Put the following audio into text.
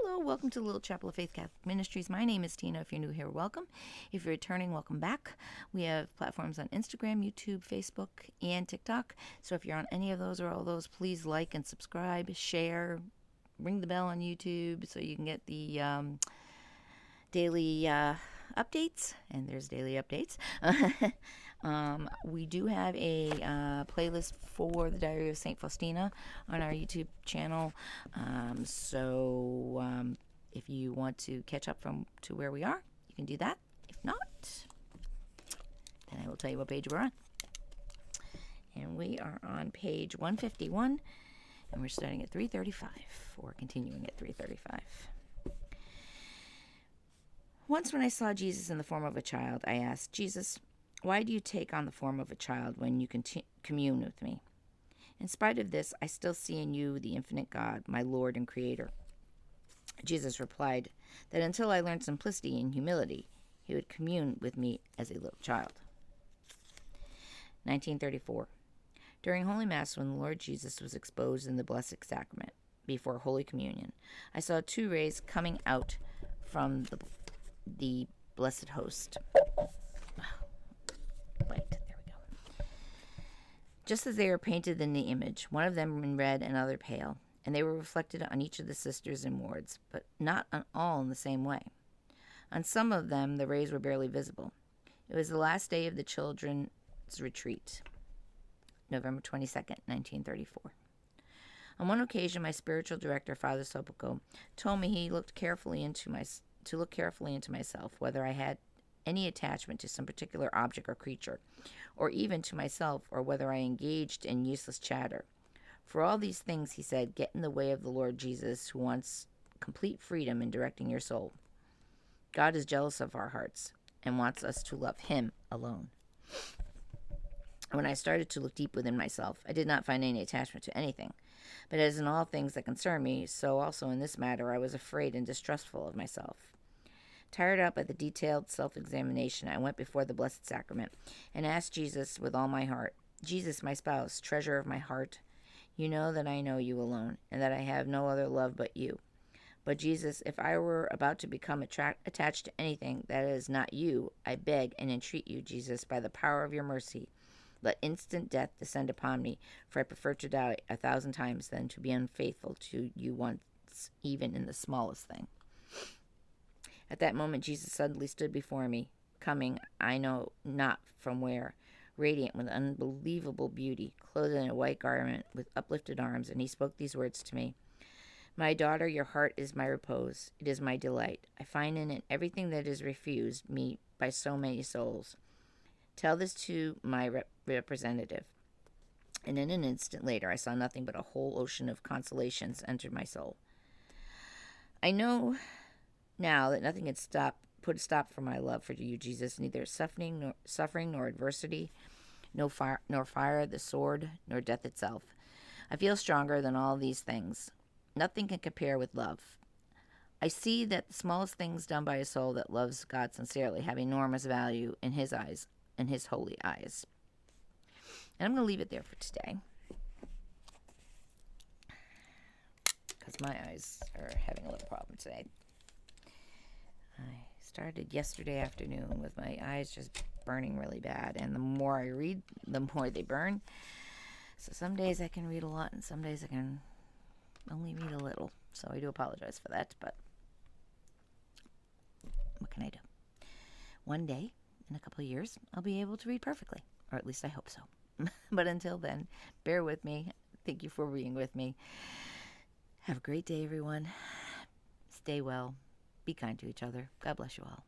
Hello, welcome to Little Chapel of Faith Catholic Ministries. My name is Tina. If you're new here, welcome. If you're returning, welcome back. We have platforms on Instagram, YouTube, Facebook, and TikTok. So if you're on any of those or all those, please like and subscribe, share, ring the bell on YouTube so you can get the daily updates. And there's daily updates. We do have a playlist for the Diary of Saint Faustina on our YouTube channel. So if you want to catch up to where we are, you can do that. If not, then I will tell you what page we're on. And we are on page 151, and we're starting at 335, or continuing at 335. Once when I saw Jesus in the form of a child, I asked, Jesus, why do you take on the form of a child when you commune with me? In spite of this, I still see in you the infinite God, my Lord and Creator. Jesus replied that until I learned simplicity and humility, he would commune with me as a little child. 1934. During Holy Mass, when the Lord Jesus was exposed in the Blessed Sacrament before Holy Communion, I saw two rays coming out from the Blessed Host. Right, there we go. Just as they were painted in the image, one of them in red and other pale, and they were reflected on each of the sisters and wards, but not on all in the same way. On some of them, the rays were barely visible. It was the last day of the children's retreat, November 22nd, 1934. On one occasion, my spiritual director, Father Sopico, told me he looked carefully into myself, whether I had any attachment to some particular object or creature, or even to myself, or whether I engaged in useless chatter. For all these things, he said, get in the way of the Lord Jesus, who wants complete freedom in directing your soul. God is jealous of our hearts and wants us to love him alone. When I started to look deep within myself, I did not find any attachment to anything. But as in all things that concern me, so also in this matter I was afraid and distrustful of myself. Tired out by the detailed self-examination, I went before the Blessed Sacrament and asked Jesus with all my heart, Jesus, my spouse, treasure of my heart, you know that I know you alone, and that I have no other love but you. But Jesus, if I were about to become attached to anything that is not you, I beg and entreat you, Jesus, by the power of your mercy, let instant death descend upon me, for I prefer to die 1,000 times than to be unfaithful to you once, even in the smallest thing. At that moment, Jesus suddenly stood before me, coming, I know not from where, radiant with unbelievable beauty, clothed in a white garment, with uplifted arms, and he spoke these words to me. My daughter, your heart is my repose. It is my delight. I find in it everything that is refused me by so many souls. Tell this to my representative. And in an instant later, I saw nothing but a whole ocean of consolations enter my soul. I know now that nothing had put a stop for my love for you, Jesus, neither suffering nor adversity, nor fire, the sword, nor death itself. I feel stronger than all these things. Nothing can compare with love. I see that the smallest things done by a soul that loves God sincerely have enormous value in his eyes, in his holy eyes. And I'm going to leave it there for today, because my eyes are having a little problem today. I started yesterday afternoon with my eyes just burning really bad, and the more I read, the more they burn. So some days I can read a lot, and some days I can only read a little. So I do apologize for that, but what can I do? One day, in a couple of years, I'll be able to read perfectly, or at least I hope so. But until then, bear with me. Thank you for being with me. Have a great day, everyone. Stay well. Be kind to each other. God bless you all.